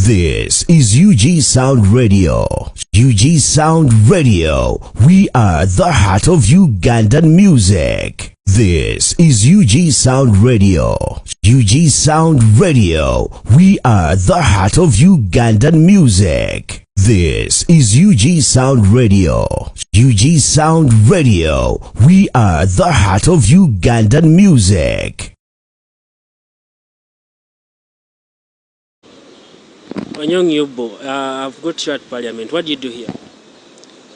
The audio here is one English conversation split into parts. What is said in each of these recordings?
This is UGSOUND Radio. UGSOUND Radio. We are the heart of Ugandan music. This is UGSOUND Radio. UGSOUND Radio. We are the heart of Ugandan music. This is UGSOUND Radio. UGSOUND Radio. We are the heart of Ugandan music. Wanyong Yubo, I've got you at Parliament. What do you do here?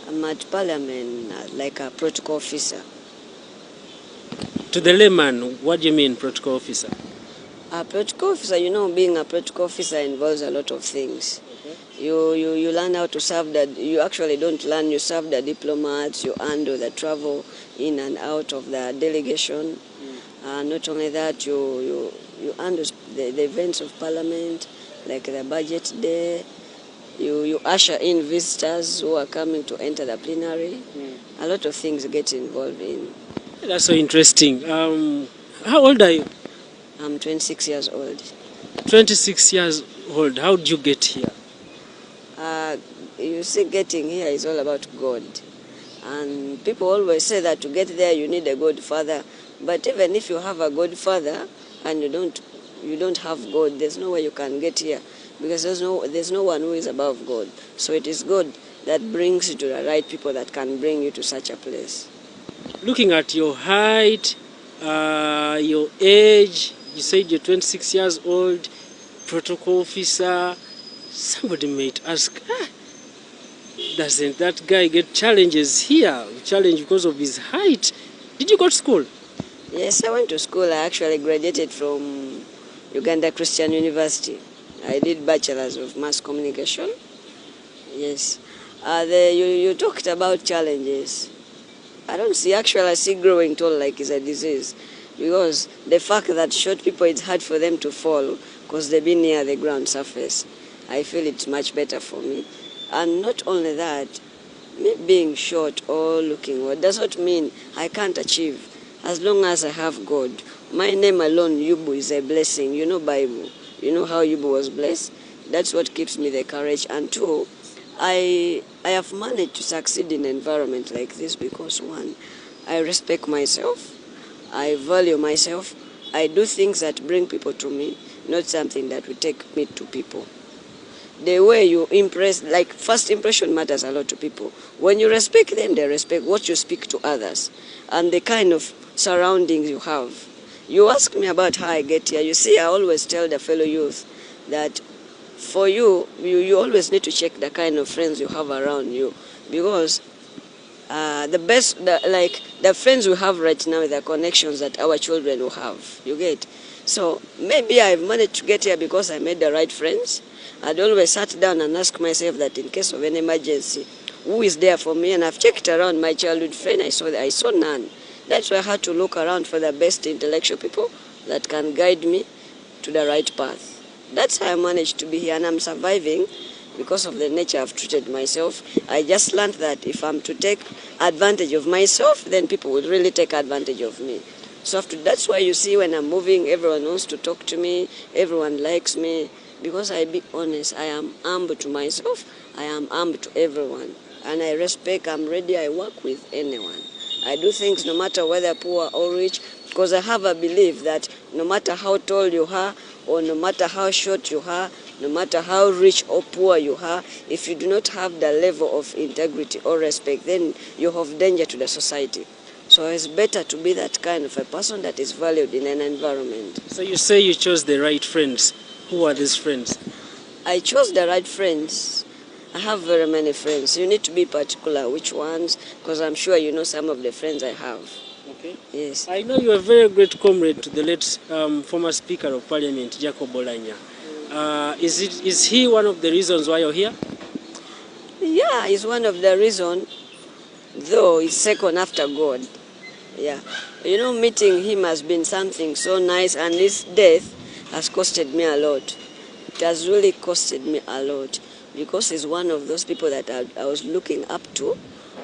I'm at Parliament like a protocol officer. To the layman, what do you mean protocol officer? A protocol officer, you know, being a protocol officer involves a lot of things. Okay. You learn how to serve that. You actually don't learn, you serve the diplomats, you handle the travel in and out of the delegation. Not only that, you handle the events of Parliament, like the budget day. You usher in visitors who are coming to enter the plenary. A lot of things get involved in. That's so interesting. How old are you? I'm 26 years old. 26 years old. How did you get here? You see, getting here is all about God. And people always say that to get there you need a godfather. But even if you have a godfather and you don't have God, there's no way you can get here, because there's no one who is above God. So it is God that brings you to the right people that can bring you to such a place. Looking at your height, your age, you said you're 26 years old, protocol officer, somebody might ask, doesn't that guy get challenges here? Challenge because of his height. Did you go to school? Yes, I went to school. I actually graduated from Uganda Christian University. I did Bachelor's of Mass Communication. Yes. You talked about challenges. I don't see, actually I see growing tall like it's a disease, because the fact that short people, it's hard for them to fall because they've been near the ground surface. I feel it's much better for me. And not only that, me being short or looking old does not mean I can't achieve, as long as I have God. My name alone, Yubu, is a blessing. You know Bible. You know how Yubu was blessed? That's what keeps me the courage. And two, I have managed to succeed in an environment like this because, one, I respect myself. I value myself. I do things that bring people to me, not something that will take me to people. The way you impress, like first impression matters a lot to people. When you respect them, they respect what you speak to others and the kind of surroundings you have. You ask me about how I get here. You see, I always tell the fellow youth that for you always need to check the kind of friends you have around you, because the friends we have right now are the connections that our children will have. You get? So maybe I've managed to get here because I made the right friends. I'd always sat down and asked myself that in case of an emergency, who is there for me? And I've checked around my childhood friend. I saw none. That's why I had to look around for the best intellectual people that can guide me to the right path. That's how I managed to be here, and I'm surviving because of the nature I've treated myself. I just learned that if I'm to take advantage of myself, then people will really take advantage of me. So that's why you see when I'm moving, everyone wants to talk to me, everyone likes me, because I be honest, I am humble to myself, I am humble to everyone, and I respect, I'm ready, I work with anyone. I do things no matter whether poor or rich, because I have a belief that no matter how tall you are, or no matter how short you are, no matter how rich or poor you are, if you do not have the level of integrity or respect, then you have danger to the society. So it's better to be that kind of a person that is valued in an environment. So you say you chose the right friends. Who are these friends? I chose the right friends. I have very many friends. You need to be particular which ones, because I'm sure you know some of the friends I have. Okay. Yes. I know you're a very great comrade to the late former Speaker of Parliament, Jacob Olanya. Is he one of the reasons why you're here? Yeah, he's one of the reasons, though he's second after God. Yeah. You know, meeting him has been something so nice, and his death has costed me a lot. It has really costed me a lot, because he's one of those people that I was looking up to.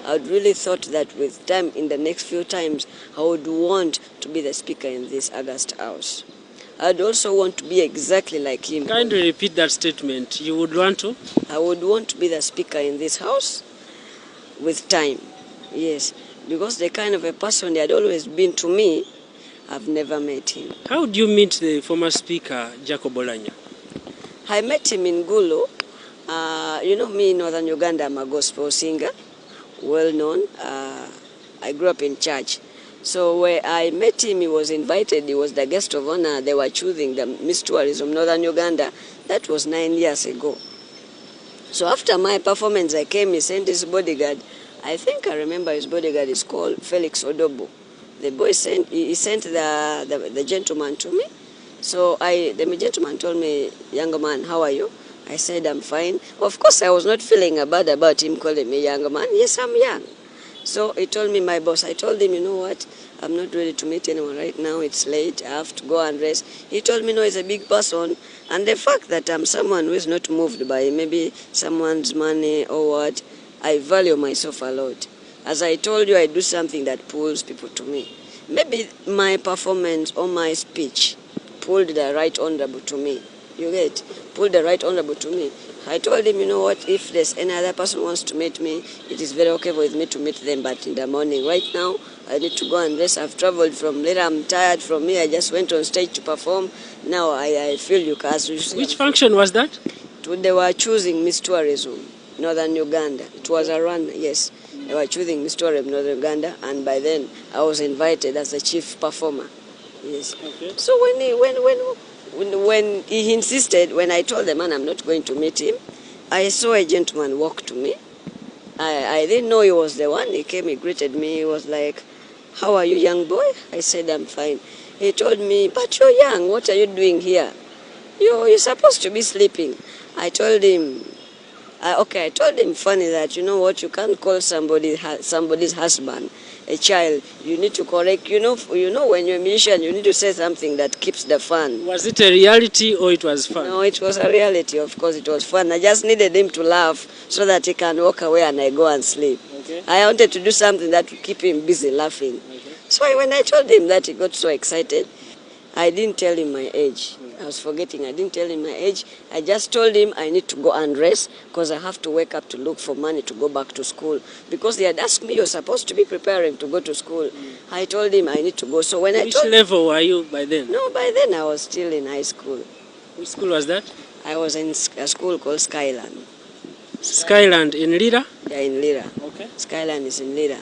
I would really thought that with time, in the next few times, I would want to be the speaker in this August House. I'd also want to be exactly like him. Kindly repeat that statement. You would want to? I would want to be the speaker in this house with time. Yes, because the kind of a person he had always been to me, I've never met him. How did you meet the former speaker, Jacob Olanya? I met him in Gulu. You know me in Northern Uganda, I'm a gospel singer, well known. I grew up in church. So where I met him, he was invited, he was the guest of honor. They were choosing the Miss Tourism Northern Uganda. That was 9 years ago. So after my performance, I came, he sent his bodyguard. I think I remember his bodyguard is called Felix Odobo. The boy sent the gentleman to me. So the gentleman told me, young man, how are you? I said, I'm fine. Of course, I was not feeling bad about him calling me young man. Yes, I'm young. So he told me, my boss, I told him, you know what, I'm not ready to meet anyone right now. It's late. I have to go and rest. He told me, no, he's a big person. And the fact that I'm someone who is not moved by maybe someone's money or what, I value myself a lot. As I told you, I do something that pulls people to me. Maybe my performance or my speech pulled the right honorable to me. You get? Pulled the right honorable to me. I told him, you know what, if there's any other person who wants to meet me, it is very okay with me to meet them, but in the morning. Right now, I need to go and rest. I've traveled from later. I'm tired from here. I just went on stage to perform. Now I feel you guys. Which function was that? They were choosing Miss Tourism, Northern Uganda. It was a run, yes. They were choosing Miss Tourism, Northern Uganda, and by then I was invited as the chief performer. Yes. Okay. So when he insisted, when I told the man I'm not going to meet him, I saw a gentleman walk to me. I didn't know he was the one. He came, he greeted me. He was like, how are you, young boy? I said, I'm fine. He told me, but you're young. What are you doing here? You're supposed to be sleeping. I told him, I told him funny that, you know what, you can't call somebody's husband a child. You need to correct, you know when you're a musician, you need to say something that keeps the fun. Was it a reality or it was fun? No, it was a reality, of course. It was fun. I just needed him to laugh so that he can walk away and I go and sleep. Okay. I wanted to do something that would keep him busy laughing. Okay. So when I told him that, he got so excited. I didn't tell him my age. I was forgetting. I didn't tell him my age. I just told him I need to go and rest because I have to wake up to look for money to go back to school. Because he had asked me, you're supposed to be preparing to go to school. I told him I need to go. So when Which level were you by then? No, by then I was still in high school. Which school was that? I was in a school called Skyland. Skyland in Lira? Yeah, in Lira. Okay. Skyland is in Lira.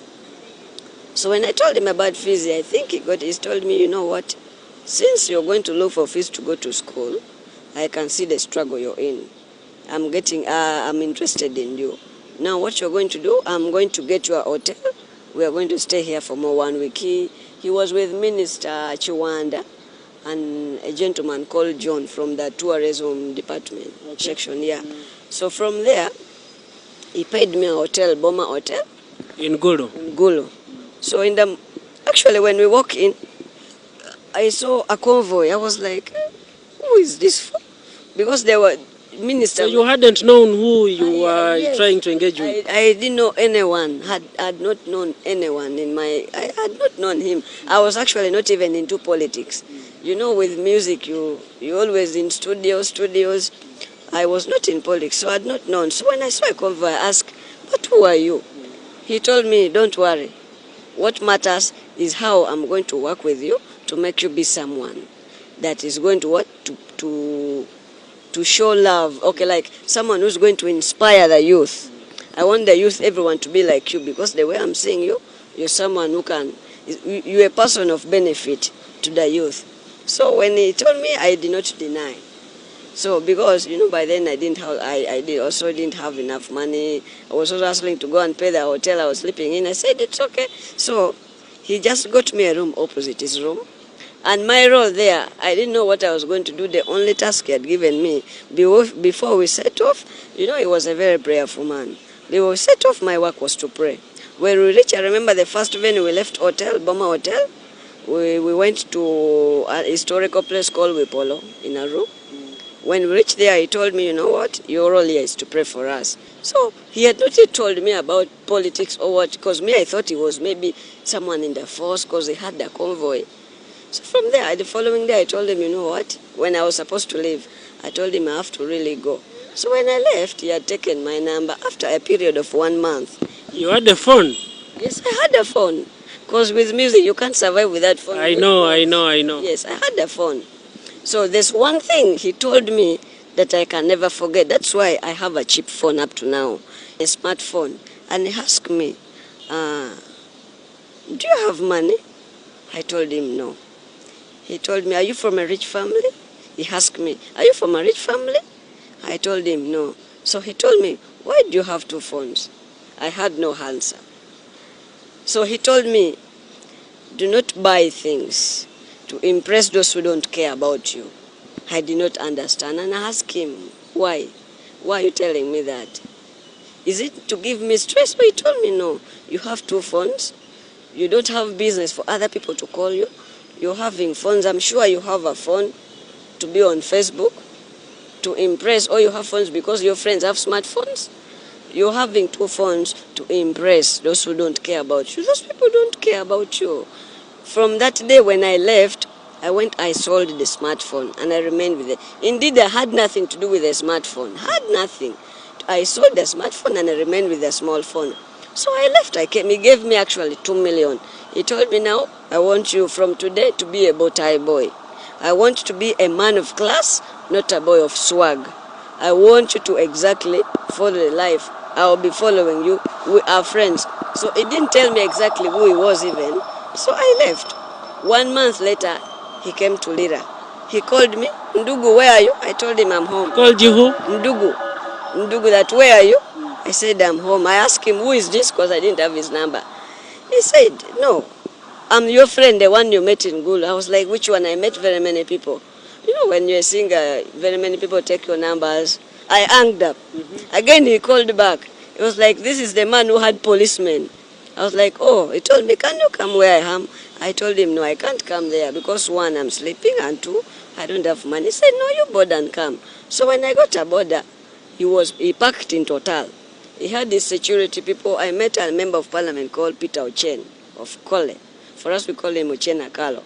So when I told him about fees, I think he's told me, you know what? Since you're going to look for fees to go to school, I can see the struggle you're in. I'm interested in you. Now what you're going to do, I'm going to get you a hotel. We are going to stay here for more 1 week. He was with Minister Chiwanda and a gentleman called John from the tourism department section, yeah. So from there, he paid me a hotel, Boma Hotel. In Gulu? In Gulu. So actually when we walk in, I saw a convoy. I was like, who is this for? Because there were ministers. So you hadn't known who you were trying to engage with? I didn't know anyone. Had not known anyone I had not known him. I was actually not even into politics. You know, with music, you always in studios. I was not in politics, so I had not known. So when I saw a convoy, I asked, but who are you? He told me, don't worry. What matters is how I'm going to work with you to make you be someone that is going to to show love. Okay, like someone who's going to inspire the youth. I want the youth, everyone to be like you, because the way I'm seeing you, you're someone you're a person of benefit to the youth. So when he told me, I did not deny. So because, by then I also didn't have enough money. I was also hustling to go and pay the hotel I was sleeping in. I said, it's okay. So he just got me a room opposite his room. And my role there, I didn't know what I was going to do. The only task he had given me, before we set off, he was a very prayerful man. Before we set off, my work was to pray. When we reached, I remember the first venue we left Boma Hotel. We went to a historical place called Wipolo in Aru. When we reached there, he told me, you know what, your role here is to pray for us. So he had not yet told me about politics or what, because I thought he was maybe someone in the force because he had the convoy. So from there, the following day, I told him, you know what? When I was supposed to leave, I told him I have to really go. So when I left, he had taken my number after a period of 1 month. You had the phone? Yes, I had a phone. Because with music, you can't survive without phone. I know. Yes, I had a phone. So there's one thing he told me that I can never forget. That's why I have a cheap phone up to now, a smartphone. And he asked me, do you have money? I told him no. He told me, are you from a rich family? He asked me, are you from a rich family? I told him no. So he told me, why do you have 2 phones? I had no answer. So he told me, do not buy things to impress those who don't care about you. I did not understand and I asked him, why? Why are you telling me that? Is it to give me stress? But he told me, no, you have 2 phones. You don't have business for other people to call you. You're having phones. I'm sure you have a phone to be on Facebook, to impress, or you have phones because your friends have smartphones. You're having 2 phones to impress those who don't care about you. Those people don't care about you. From that day when I left, I sold the smartphone and I remained with it. Indeed, I had nothing to do with the smartphone. Had nothing. I sold the smartphone and I remained with the small phone. So I left, I came. He gave me actually 2 million. He told me, now, I want you from today to be a bow tie boy. I want you to be a man of class, not a boy of swag. I want you to exactly follow the life. I will be following you. We are friends. So he didn't tell me exactly who he was even. So I left. 1 month later, he came to Lira. He called me, Ndugu, where are you? I told him I'm home. Called you who? Ndugu, that where are you? I said I'm home. I asked him, who is this? Because I didn't have his number. He said, no, I'm your friend, the one you met in Gulu. I was like, which one? I met very many people. You know, when you're a singer, very many people take your numbers. I hanged up. Again, he called back. It was like, this is the man who had policemen. I was like, oh, he told me, can you come where I am? I told him, no, I can't come there because 1, I'm sleeping, and 2, I don't have money. He said, no, you board and come. So when I got a border, he parked in Total. He had these security people. I met a member of parliament called Peter Ochen of Kole. For us, we call him Ochen Akalo.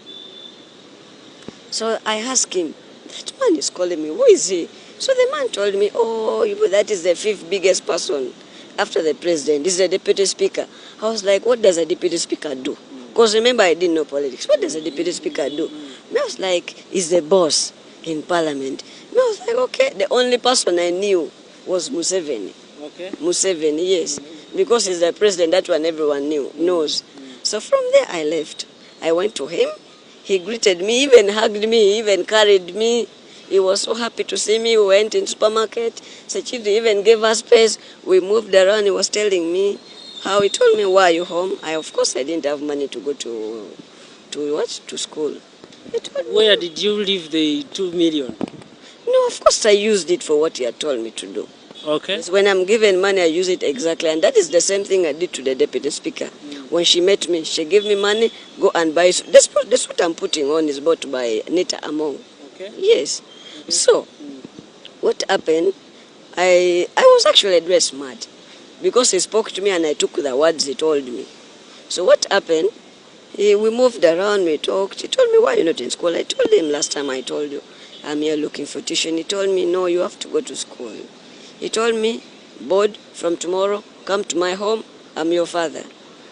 So I asked him, that man is calling me, who is he? So the man told me, oh, that is the 5th biggest person after the president. This is the deputy speaker. I was like, what does a deputy speaker do? Because remember, I didn't know politics. What does a deputy speaker do? And I was like, he's the boss in parliament. And I was like, okay. The only person I knew was Museveni. Okay. Museveni, yes. Because he's the president, that one everyone knows. So from there I left. I went to him. He greeted me, even hugged me, even carried me. He was so happy to see me. We went in supermarket. Sechidi even gave us space. We moved around. He was telling me how. He told me, why are you home? Of course, I didn't have money to go to school. He told me, where did you leave the 2 million? No, of course I used it for what he had told me to do. Okay. Yes, when I'm given money, I use it exactly. And that is the same thing I did to the deputy speaker. When she met me, she gave me money, go and buy. That's what I'm putting on is bought by Nita Among. Okay. Yes. Okay. So, what happened, I was actually dressed mad because he spoke to me and I took the words he told me. So what happened, we moved around, we talked. He told me, why are you not in school? I told him last time I told you, I'm here looking for tuition. He told me, no, you have to go to school. He told me, board, from tomorrow, come to my home, I'm your father.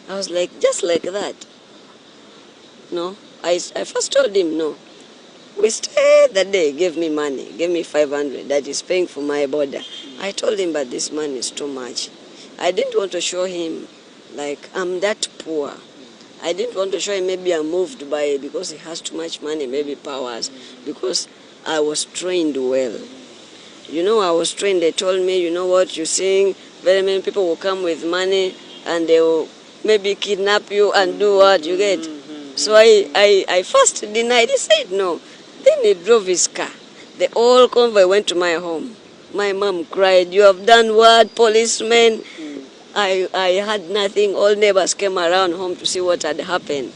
I was like, just like that. No, I first told him no. We stayed that day, he gave me money, gave me 500, that is paying for my border. I told him, but this money is too much. I didn't want to show him, like, I'm that poor. I didn't want to show him maybe I'm moved by it because he has too much money, maybe powers, because I was trained well. You know, I was trained. They told me, you know what, you sing, very many people will come with money and they will maybe kidnap you and do what you get. So I first denied. He said no. Then he drove his car. The whole convoy went to my home. My mom cried, you have done what, policemen? I had nothing. All neighbors came around home to see what had happened.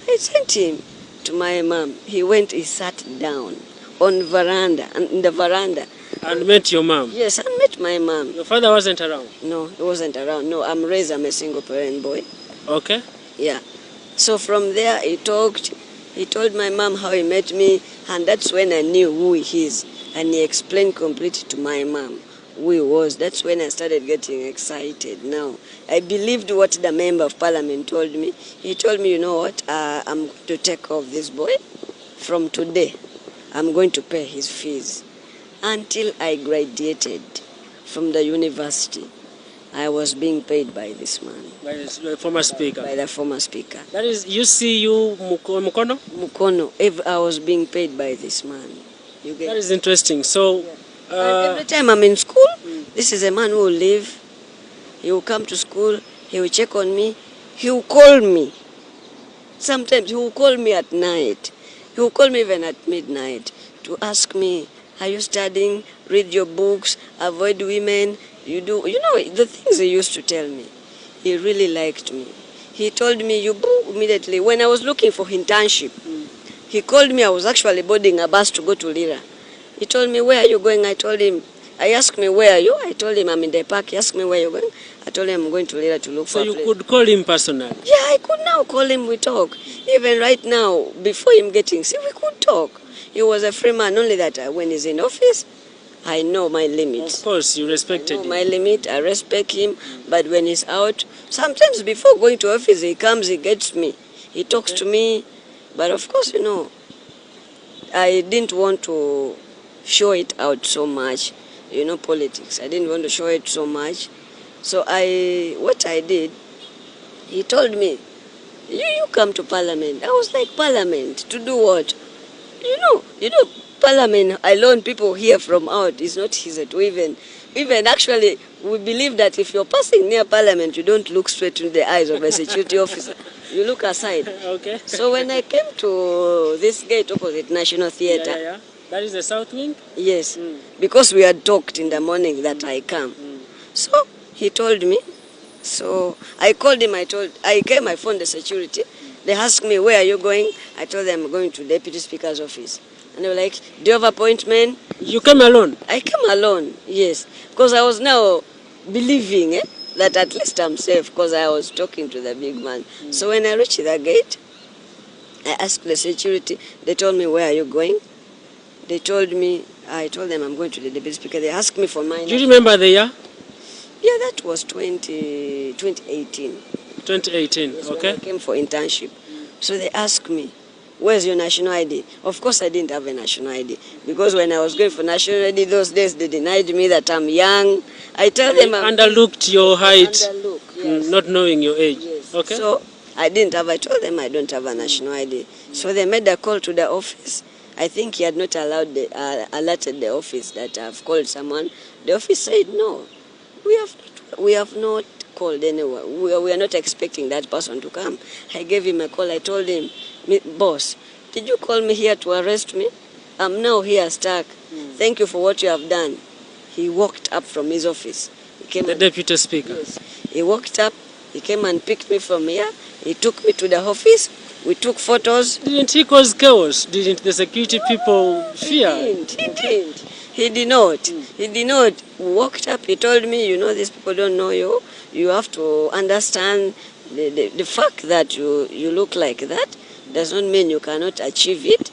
I sent him to my mom. He went, he sat down on in the veranda. And met your mom? Yes, I met my mom. Your father wasn't around? No, he wasn't around. No, I'm a single parent boy. Okay. Yeah. So from there he talked. He told my mom how he met me, and that's when I knew who he is. And he explained completely to my mom who he was. That's when I started getting excited now. I believed what the member of parliament told me. He told me, you know what, I'm going to take off this boy. From today, I'm going to pay his fees. Until I graduated from the university, I was being paid by this man. By the former speaker. By the former speaker. That is UCU Mukono? Mukono. I was being paid by this man. You get That is interesting. So, and every time I'm in school, this is a man who will leave. He will come to school. He will check on me. He will call me. Sometimes he will call me at night. He will call me even at midnight to ask me, are you studying? Read your books. Avoid women. You know, the things he used to tell me. He really liked me. He told me, you go immediately. When I was looking for internship, he called me. I was actually boarding a bus to go to Lira. He told me, where are you going? I asked me, where are you? I told him, I'm in the park. He asked me, where are you going? I told him, I'm going to Lira to look for a place. So you could call him personally? Yeah, I could now call him, we talk. Even right now, before him getting sick, we could talk. He was a free man, only that when he's in office, I know my limits. Of course, you respected him. My limit, I respect him, but when he's out, sometimes before going to office, he comes, he gets me. He talks to me, but of course, you know, I didn't want to show it out so much, you know, politics. I didn't want to show it so much. So what I did, he told me, you come to parliament. I was like, parliament, to do what? You know, parliament alone, people hear from out, is not easy to even actually, we believe that if you're passing near parliament, you don't look straight into the eyes of a security officer. You look aside. Okay. So when I came to this gate opposite National Theatre. Yeah. That is the south wing? Yes, because we had talked in the morning that I come. So he told me. So I called him, I came, I phoned the security. They asked me, where are you going? I told them I'm going to the Deputy Speaker's office. And they were like, do you have appointment? You came alone? I came alone, yes. Because I was now believing that at least I'm safe, because I was talking to the big man. So when I reached the gate, I asked the security. They told me, where are you going? They told me, I told them I'm going to the Deputy Speaker. They asked me for mine. Do you remember the year? Yeah, that was 2018. 2018, Yes, okay. when I came for internship. So they asked me, where's your national ID? Of course I didn't have a national ID, because when I was going for national ID those days, they denied me that I'm young. I tell them I'm underlooked your height, yes. Not knowing your age. Yes. Okay. So I told them I don't have a national ID. So they made a call to the office. I think he had not alerted the office that I've called someone. The office said, no, we have not called anyone. We are not expecting that person to come. I gave him a call. I told him, boss, did you call me here to arrest me? I'm now here stuck. Thank you for what you have done. He walked up from his office. The Deputy Speaker? Yes. He walked up. He came and picked me from here. He took me to the office. We took photos. Didn't he cause chaos? Didn't the security people fear? He did not. He did not. We walked up. He told me, you know, these people don't know you. You have to understand the fact that you look like that does not mean you cannot achieve it.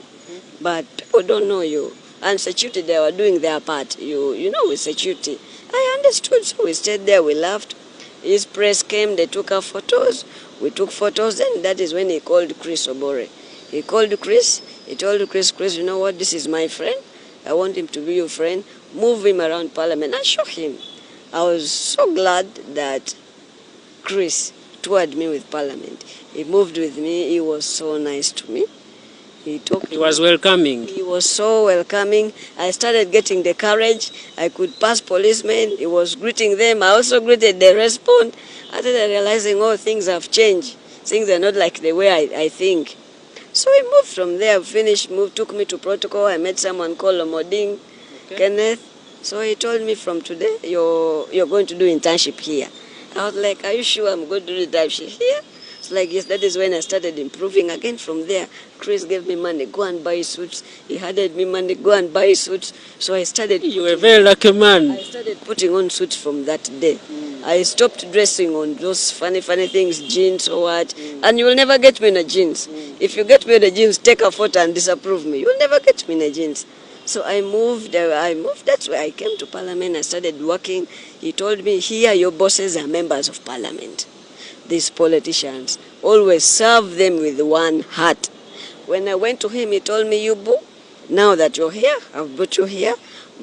But people don't know you. And security, they were doing their part. You know, with security. I understood. So we stayed there. We laughed. His press came. They took our photos. We took photos. Then that is when he called Chris Obore. He called Chris. He told Chris, you know what? This is my friend. I want him to be your friend. Move him around Parliament. I show him. I was so glad that Chris toured me with Parliament. He moved with me. He was so nice to me. He was welcoming. He was so welcoming. I started getting the courage. I could pass policemen. He was greeting them. I also greeted the response. I started realizing, things have changed. Things are not like the way I think. So we moved from there, took me to protocol. I met someone called Omoding, Kenneth. So he told me, from today, you're going to do internship here. I was like, are you sure I'm going to do the internship here? It's like, yes, that is when I started improving. Again, from there, Chris gave me money, go and buy suits. He handed me money, go and buy suits. So I started... You were a very lucky man. I started putting on suits from that day. I stopped dressing on those funny things, jeans or what. And you will never get me in a jeans. If you get me in a jeans, take a photo and disapprove me. You'll never get me in a jeans. So I moved. That's where I came to Parliament. I started working. He told me, here your bosses are members of Parliament. These politicians, always serve them with one heart. When I went to him, he told me, you boo, now that you're here, I've brought you here,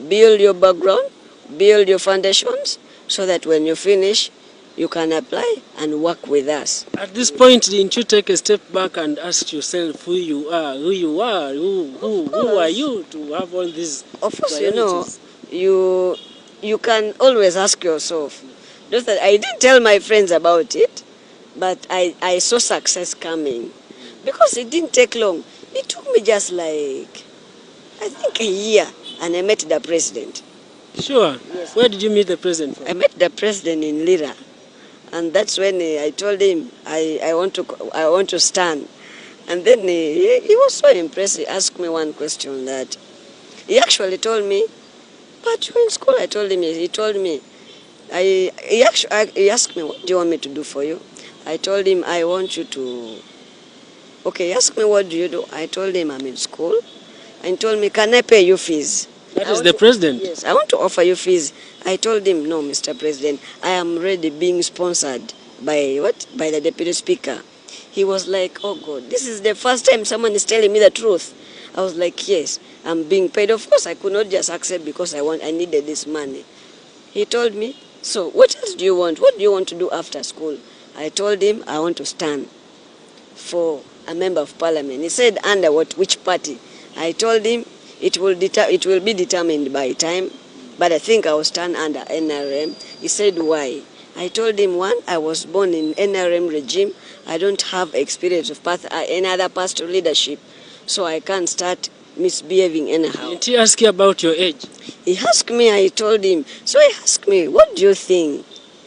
build your background, build your foundations, so that when you finish, you can apply and work with us. At this point, didn't you take a step back and ask yourself who you are, who are you to have all these Of course, priorities? you can always ask yourself. Just that I didn't tell my friends about it, but I saw success coming. Because it didn't take long. It took me just like, I think a year, and I met the president. Sure. Yes. Where did you meet the president from? I met the president in Lira. And that's when I told him I want to stand. And then he was so impressed. He asked me one question that he actually told me, but you're in school. I told him. He told me. He asked me, what do you want me to do for you? I told him, I want you to. Okay, he asked me, what do you do? I told him I'm in school. And he told me, can I pay you fees? That is the president? Yes, I want to offer you fees. I told him, no, Mr. President, I am already being sponsored by what? By the Deputy Speaker. He was like, oh God, this is the first time someone is telling me the truth. I was like, yes, I'm being paid. Of course, I could not just accept because I needed this money. He told me, so what else do you want? What do you want to do after school? I told him, I want to stand for a member of Parliament. He said, under which party? I told him, it will be determined by time, but I think I will stand under NRM. He said, why? I told him, one, I was born in NRM regime. I don't have experience of any other pastoral leadership, so I can't start misbehaving anyhow. Did he ask you about your age? He asked me, I told him. So he asked me, what do you think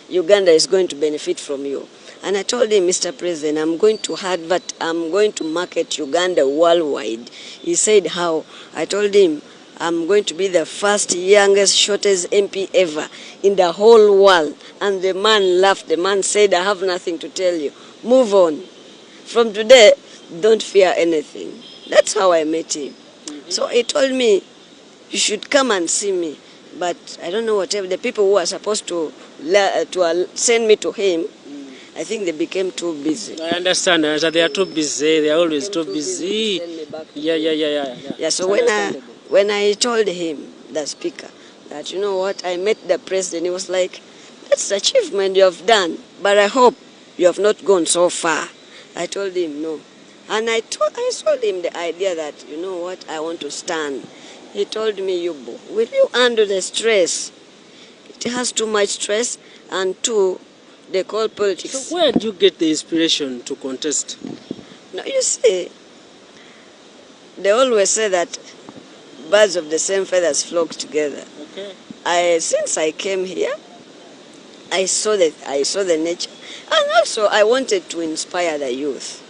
Uganda is going to benefit from you? And I told him, Mr. President, I'm going to market Uganda worldwide. He said, how? I told him, I'm going to be the first, youngest, shortest MP ever in the whole world. And the man laughed. The man said, I have nothing to tell you. Move on. From today, don't fear anything. That's how I met him. So he told me, you should come and see me. But I don't know whatever. The people who are supposed to send me to him, I think they became too busy. I understand. They are too busy. They are always too busy. Yeah. So when I told him, the speaker, that you know what, I met the president, he was like, that's the achievement you have done, but I hope you have not gone so far. I told him no. And I told him the idea that, you know what, I want to stand. He told me, Yubo, will you handle the stress? It has too much stress, and two, they call politics. So where do you get the inspiration to contest? No, you see, they always say that birds of the same feathers flock together. Okay. Since I came here, I saw the nature, and also I wanted to inspire the youth.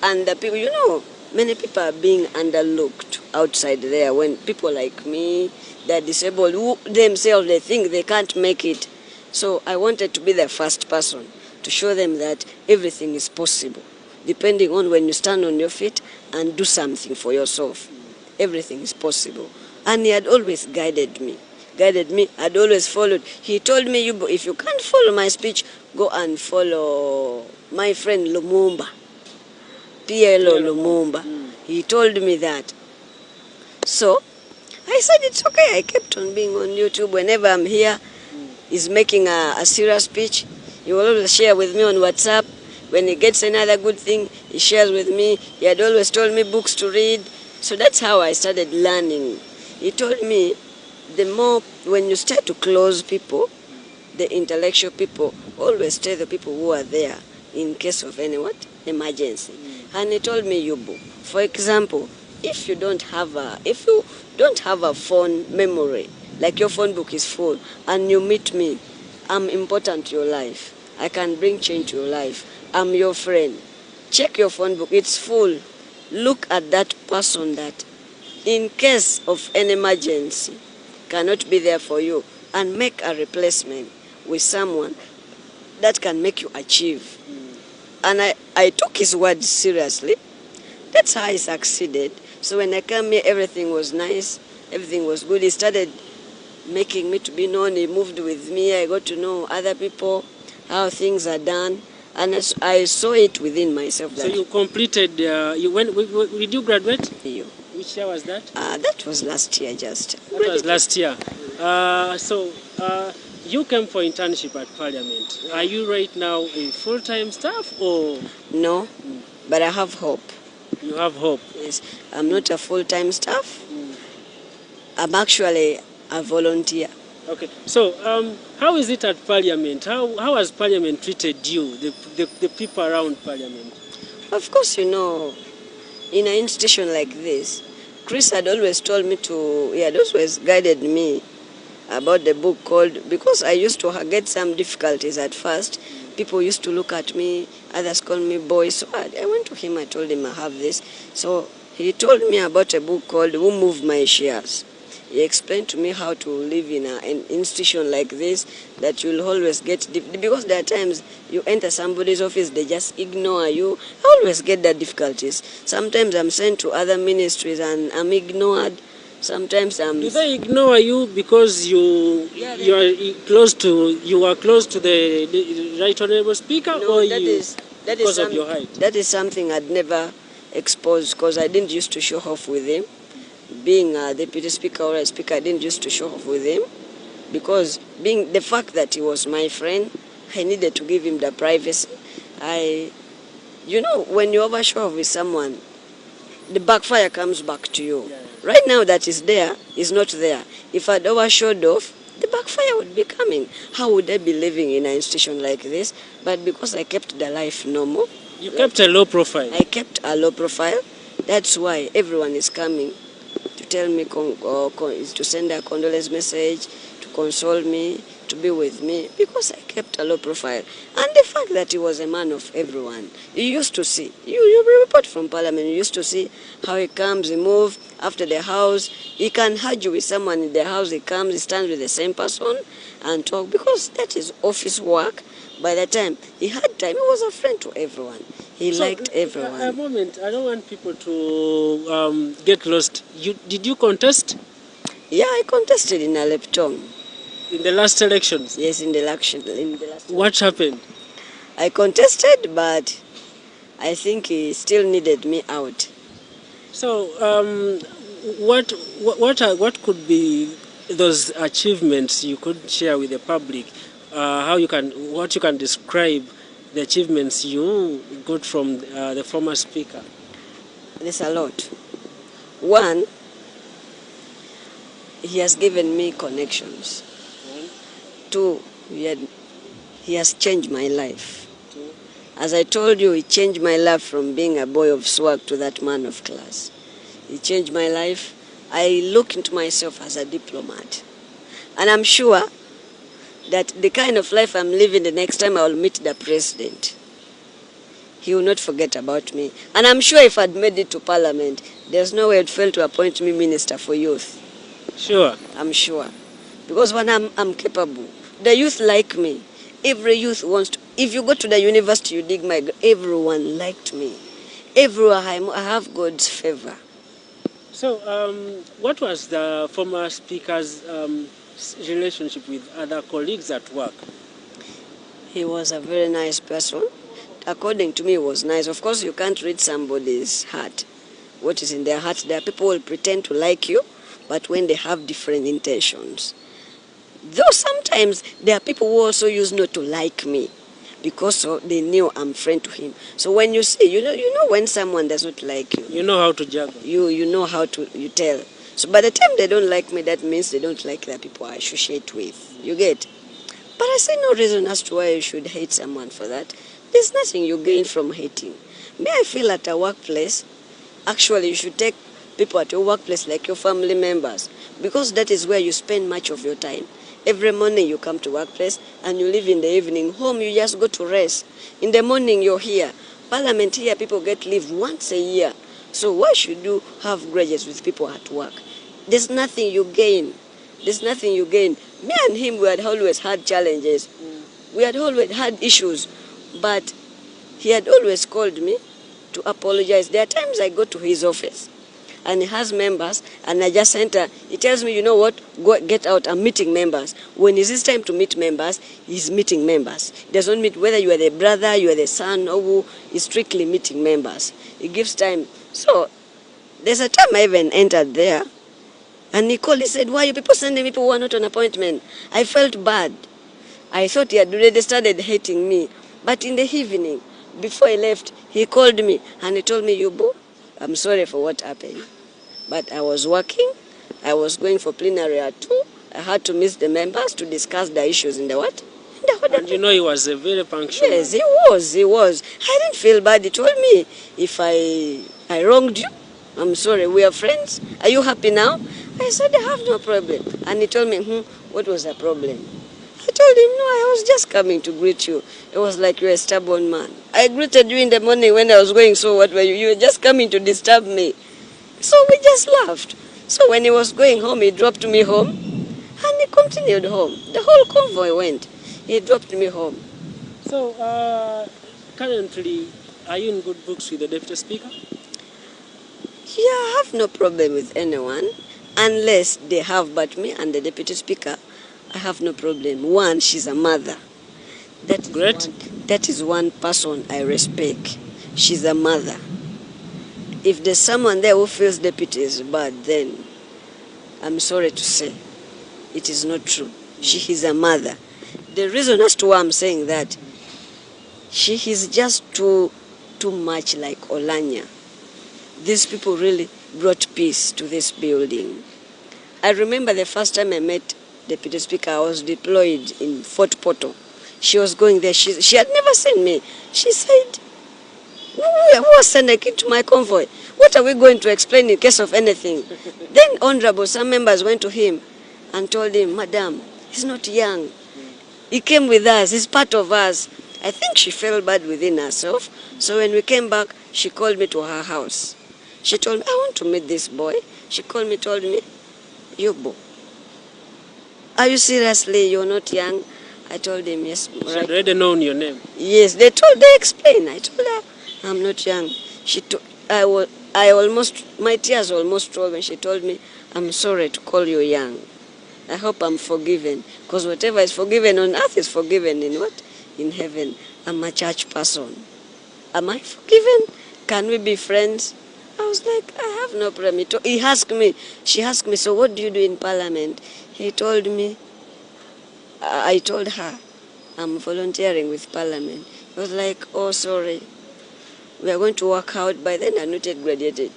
And the people, you know, many people are being underlooked outside there. When people like me, they're disabled, who themselves, they think they can't make it. So I wanted to be the first person to show them that everything is possible, depending on when you stand on your feet and do something for yourself. Everything is possible. And he had always guided me. I'd always followed. He told me, if you can't follow my speech, go and follow my friend Lumumba, PLO Lumumba. He told me that. So I said, it's okay. I kept on being on YouTube. Whenever I'm here, he's making a serious speech, he will always share with me on WhatsApp. When he gets another good thing, he shares with me. He had always told me books to read. So that's how I started learning. He told me, the more, when you start to close people, the intellectual people, always tell the people who are there in case of any emergency. And he told me, Yubu, for example, if you don't have a phone memory, like your phone book is full, and you meet me, I'm important to your life. I can bring change to your life. I'm your friend. Check your phone book, it's full. Look at that person that, in case of an emergency, cannot be there for you, and make a replacement with someone that can make you achieve. And I took his word seriously. That's how I succeeded. So when I came here, everything was nice. Everything was good. He started making me to be known. He moved with me. I got to know other people, how things are done. And I saw it within myself. So you completed, did you graduate? Which year was that? That was last year just. That was last year. You came for internship at Parliament. Are you right now a full-time staff or? No, but I have hope. You have hope? Yes, I'm not a full-time staff. I'm actually a volunteer. Okay, so how is it at Parliament? How has Parliament treated you, the people around Parliament? Of course, you know, in an institution like this, Chris had always told me he had always guided me about the book called, because I used to get some difficulties at first. People used to look at me, others called me boy. So I went to him, I told him I have this. So he told me about a book called Who Moved My Shares. He explained to me how to live in an institution like this, that you'll always get, because there are times you enter somebody's office, they just ignore you. I always get the difficulties. Sometimes I'm sent to other ministries and I'm ignored. Sometimes I'm... Do they ignore you because you are close to the Right Honourable Speaker? No, or because of your height? That is something I'd never exposed, because I didn't used to show off with him. Being a deputy speaker or a speaker, I didn't used to show off with him, because being the fact that he was my friend, I needed to give him the privacy. You know, when you overshow off with someone, the backfire comes back to you. Yeah. Right now that is there, is not there. If I'd overshowed off, the backfire would be coming. How would I be living in an institution like this? But because I kept the life normal. You kept a low profile. I kept a low profile. That's why everyone is coming to tell me, to send a condolence message, to console me, to be with me, because I kept a low profile. And the fact that he was a man of everyone. You used to see, you report from Parliament, you used to see how he comes, he moves after the house. He can argue with someone in the house, he comes, he stands with the same person and talk, because that is office work. By the time he had time, he was a friend to everyone. He liked everyone. A moment, I don't want people to get lost. Did you contest? Yeah, I contested in Aleptong. In the last elections? Yes, in the last. What happened? I contested, but I think he still needed me out. So, what could be those achievements you could share with the public? What you can describe the achievements you got from the former speaker? There's a lot. One, he has given me connections. Two, he has changed my life. As I told you, he changed my life from being a boy of swag to that man of class. He changed my life. I look into myself as a diplomat. And I'm sure that the kind of life I'm living, the next time I will meet the president, he will not forget about me. And I'm sure if I'd made it to Parliament, there's no way I'd fail to appoint me Minister for Youth. Sure. I'm sure. Because when I'm capable, the youth like me. Every youth wants to. If you go to the university, you dig my... Everyone liked me. Everyone, I have God's favor. So, what was the former speaker's relationship with other colleagues at work? He was a very nice person. According to me, he was nice. Of course, you can't read somebody's heart. What is in their heart? There are people who will pretend to like you, but when they have different intentions. Though sometimes there are people who also use not to like me, because they knew I'm friend to him. So when you see, you know when someone does not like you. You know how to juggle. You know how to, you tell. So by the time they don't like me, that means they don't like the people I associate with. You get? But I see no reason as to why you should hate someone for that. There's nothing you gain from hating. May I feel at a workplace, actually you should take people at your workplace like your family members, because that is where you spend much of your time. Every morning you come to workplace and you leave in the evening. Home you just go to rest. In the morning you're here. Parliament here, people get leave once a year. So why should you have grudges with people at work? There's nothing you gain. There's nothing you gain. Me and him, we had always had challenges. We had always had issues, but he had always called me to apologize. There are times I go to his office and he has members, and I just enter. He tells me, you know what, go get out, I'm meeting members. When it's his time to meet members, he's meeting members. He doesn't meet whether you are the brother, you are the son, or who, he's strictly meeting members. He gives time. So there's a time I even entered there, and he called, he said, why are you people sending people who are not on appointment? I felt bad. I thought he had already started hating me. But in the evening, before he left, he called me and he told me, Yubu, I'm sorry for what happened. But I was working, I was going for plenary at 2. I had to miss the members to discuss the issues in the what? In the And you know he was a very punctual. Yes, he was. I didn't feel bad. He told me, if I wronged you, I'm sorry, we are friends. Are you happy now? I said, I have no problem. And he told me, what was the problem? I told him, no, I was just coming to greet you. It was like you're a stubborn man. I greeted you in the morning when I was going, so what were you? You were just coming to disturb me. So we just laughed. So when he was going home, he dropped me home, and he continued home. The whole convoy went. He dropped me home. So, currently, are you in good books with the Deputy Speaker? Yeah, I have no problem with anyone, unless they have but me and the Deputy Speaker. I have no problem. One, she's a mother. That is one person I respect. She's a mother. If there's someone there who feels deputy is bad, then I'm sorry to say it is not true. She is a mother. The reason as to why I'm saying that, she is just too much like Olanya. These people really brought peace to this building. I remember the first time I met Deputy Speaker, I was deployed in Fort Portal. She was going there. She had never seen me. She said, who was sending it to my convoy? What are we going to explain in case of anything? Then Honorable, some members went to him and told him, Madam, he's not young. He came with us. He's part of us. I think she felt bad within herself. So when we came back, she called me to her house. She told me, I want to meet this boy. She called me, told me, Yubo, are you seriously, you're not young? I told him, yes. She had already known your name. Yes, they explained. I told her, I'm not young. My tears almost rolled when she told me, I'm sorry to call you young. I hope I'm forgiven. Because whatever is forgiven on earth is forgiven in what? In heaven. I'm a church person. Am I forgiven? Can we be friends? I was like, I have no problem. She asked me, so what do you do in Parliament? He told me, I told her, I'm volunteering with Parliament. He was like, oh, sorry. We are going to work out. By then, I not yet graduated.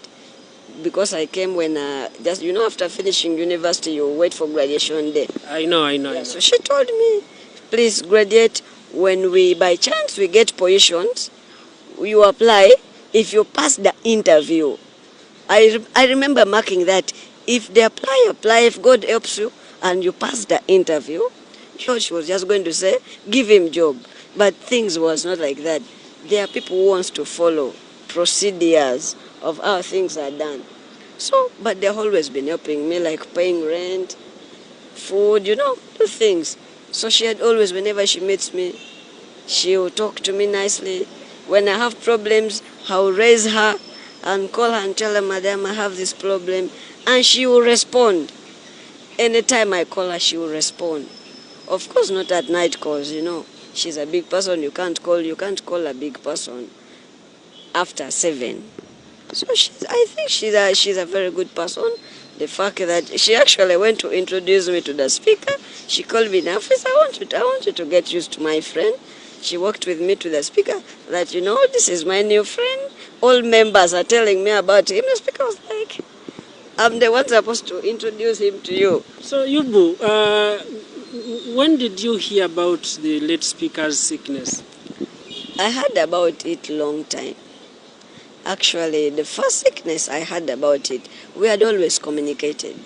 Because I came when, after finishing university, you wait for graduation day. I know. Yeah, so she told me, please graduate. When by chance we get positions, you apply. If you pass the interview, I remember marking that. If they apply, if God helps you and you pass the interview, she was just going to say, give him job. But things was not like that. There are people who wants to follow procedures of how things are done. So, but they've always been helping me, like paying rent, food, do things. So she had always, whenever she meets me, she will talk to me nicely. When I have problems, I'll raise her and call her and tell her, Madam, I have this problem. And she will respond. Anytime I call her, she will respond. Of course, not at night, because, she's a big person. You can't call a big person after 7. So I think she's a very good person. The fact that she actually went to introduce me to the speaker, she called me in the office, I want you to get used to my friend. She walked with me to the speaker that, this is my new friend. All members are telling me about him. The speaker was like, I'm the one supposed to introduce him to you. So, Yubu, when did you hear about the late speaker's sickness? I heard about it long time. Actually, the first sickness I heard about it, we had always communicated.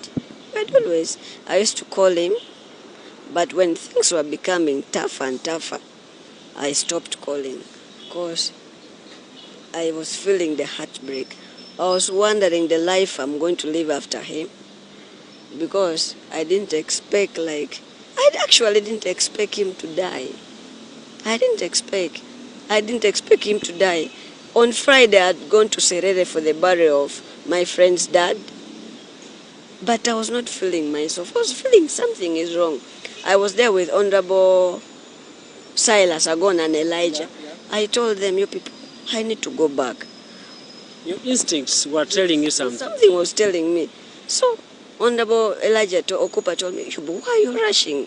I used to call him, but when things were becoming tougher and tougher, I stopped calling because I was feeling the heartbreak. I was wondering the life I'm going to live after him, because I actually didn't expect him to die. I didn't expect him to die. On Friday, I had gone to Serere for the burial of my friend's dad, but I was not feeling myself. I was feeling something is wrong. I was there with Honorable Silas Agon and Elijah. I told them, you people, I need to go back. Your instincts were telling you something. Something was telling me. So, Honorable Elijah Okupa told me, why are you rushing?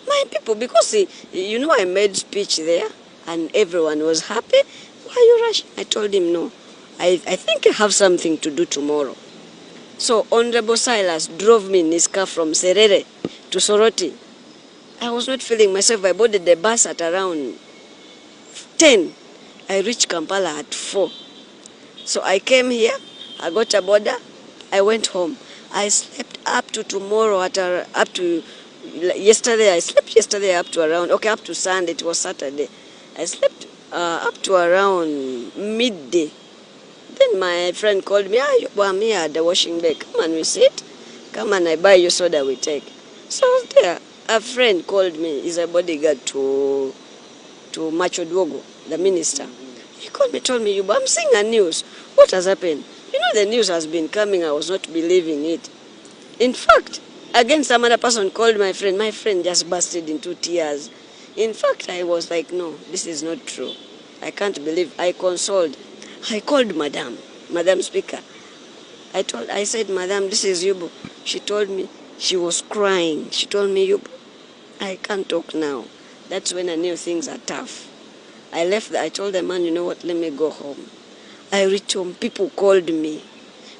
My people, because I made speech there and everyone was happy. Why are you rushing? I told him, no. I think I have something to do tomorrow. So, Honorable Silas drove me in his car from Serere to Soroti. I was not feeling myself. I boarded the bus at around 10. I reached Kampala at 4. So I came here, I got a border, I went home. I slept up to tomorrow, up to yesterday. I slept yesterday up to Sunday, it was Saturday. I slept up to around midday. Then my friend called me, I'm here at the washing bay. Come and we sit. Come and I buy you soda we take. So I was there. A friend called me, he's a bodyguard to Macho Duogo, the minister. He called me, told me, I'm seeing a news. What has happened? The news has been coming. I was not believing it. In fact, again, some other person called my friend. My friend just bursted into tears. In fact, I was like, no, this is not true. I can't believe. I consoled. I called Madam Speaker. I said, Madam, this is Yubu. She told me, she was crying. She told me, Yubu, I can't talk now. That's when I knew things are tough. I left. I told the man, you know what, let me go home. I reached home. People called me.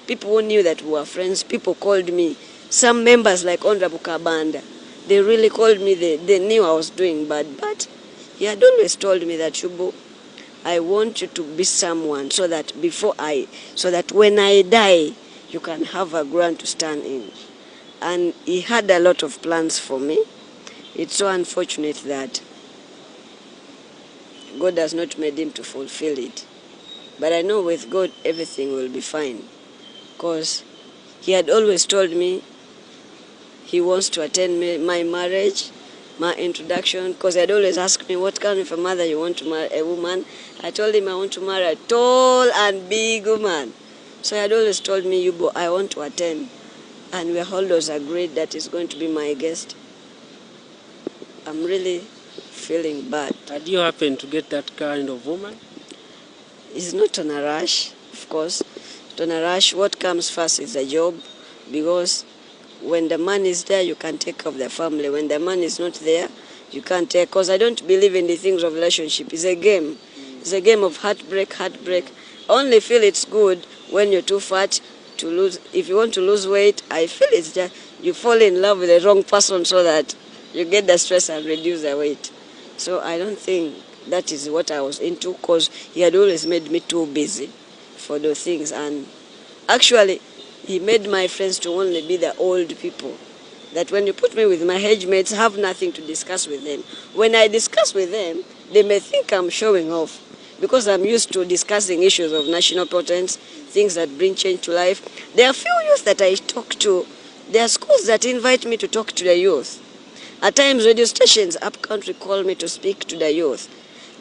People who knew that we were friends, people called me. Some members like Honorable Kabanda, they really called me. They knew I was doing bad. But he had always told me that, Shubo, I want you to be someone so that when I die, you can have a ground to stand in. And he had a lot of plans for me. It's so unfortunate that God has not made him to fulfill it. But I know with God, everything will be fine. Because he had always told me he wants to attend my marriage, my introduction, because he had always asked me, what kind of a mother you want to marry a woman? I told him I want to marry a tall and big woman. So he had always told me, Yubo, I want to attend. And we always agreed that he's going to be my guest. I'm really feeling bad. Did you happen to get that kind of woman? It's not on a rush, of course. Not on a rush. What comes first is the job, because when the man is there, you can take care of the family. When the man is not there, you can't take. Because I don't believe in the things of relationship. It's a game. It's a game of heartbreak. I only feel it's good when you're too fat to lose. If you want to lose weight, I feel it's just you fall in love with the wrong person so that you get the stress and reduce the weight. So I don't think that is what I was into, because he had always made me too busy for those things. And actually, he made my friends to only be the old people. That when you put me with my age mates, have nothing to discuss with them. When I discuss with them, they may think I'm showing off, because I'm used to discussing issues of national importance, things that bring change to life. There are few youth that I talk to. There are schools that invite me to talk to the youth. At times, radio stations up country call me to speak to the youth.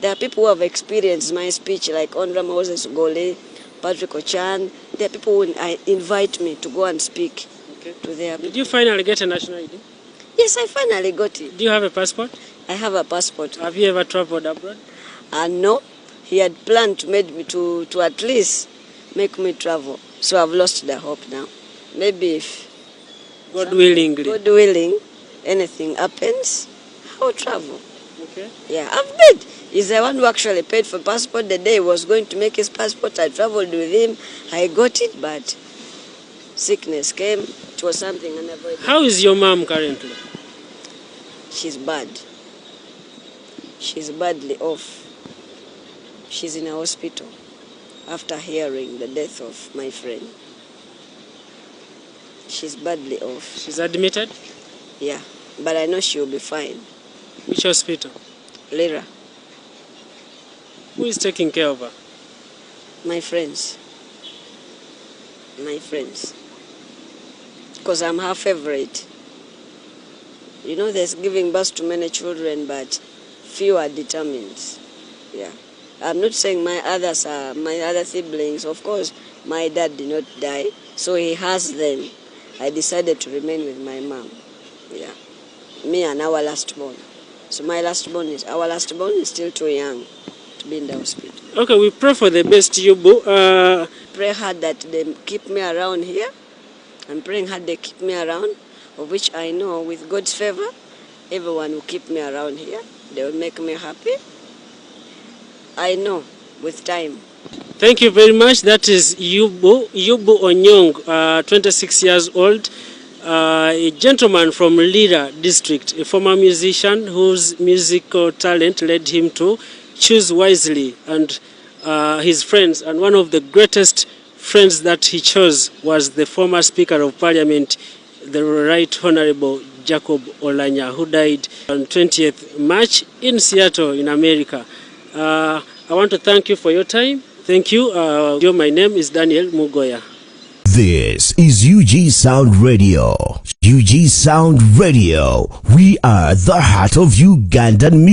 There are people who have experienced my speech, like Ondra Moses Gole, Patrick Ochan. There are people who invite me to go and speak to their people. Did you finally get a national ID? Yes, I finally got it. Do you have a passport? I have a passport. Have you ever traveled abroad? No. He had planned to make me to at least make me travel. So I've lost the hope now. Maybe if God willing, anything happens, I'll travel. Okay. Yeah, I've paid. He's the one who actually paid for passport. The day he was going to make his passport, I traveled with him. I got it, but sickness came. It was something unavoidable. How is your mom currently? She's bad. She's badly off. She's in a hospital after hearing the death of my friend. She's badly off. She's admitted? Yeah, but I know she'll be fine. Which hospital? Lira. Who is taking care of her? My friends. My friends. Because I'm her favorite. There's giving birth to many children, but few are determined. Yeah. I'm not saying my other siblings. Of course, my dad did not die, so he has them. I decided to remain with my mom. Yeah. Me and our last born. So our last born is still too young to be in the hospital. Okay, we pray for the best, Yubu. Pray hard that they keep me around here. I'm praying hard they keep me around, of which I know with God's favor, everyone will keep me around here. They will make me happy. I know with time. Thank you very much. That is Yubu Onyong, 26 years old, a gentleman from Lira district, a former musician whose musical talent led him to choose wisely and his friends. And one of the greatest friends that he chose was the former Speaker of Parliament, the Right Honorable Jacob Olanya, who died on 20th March in Seattle in America. I want to thank you for your time. Thank you. My name is Daniel Mugoya. This is UGSOUND Radio. UGSOUND Radio. We are the heart of Ugandan music.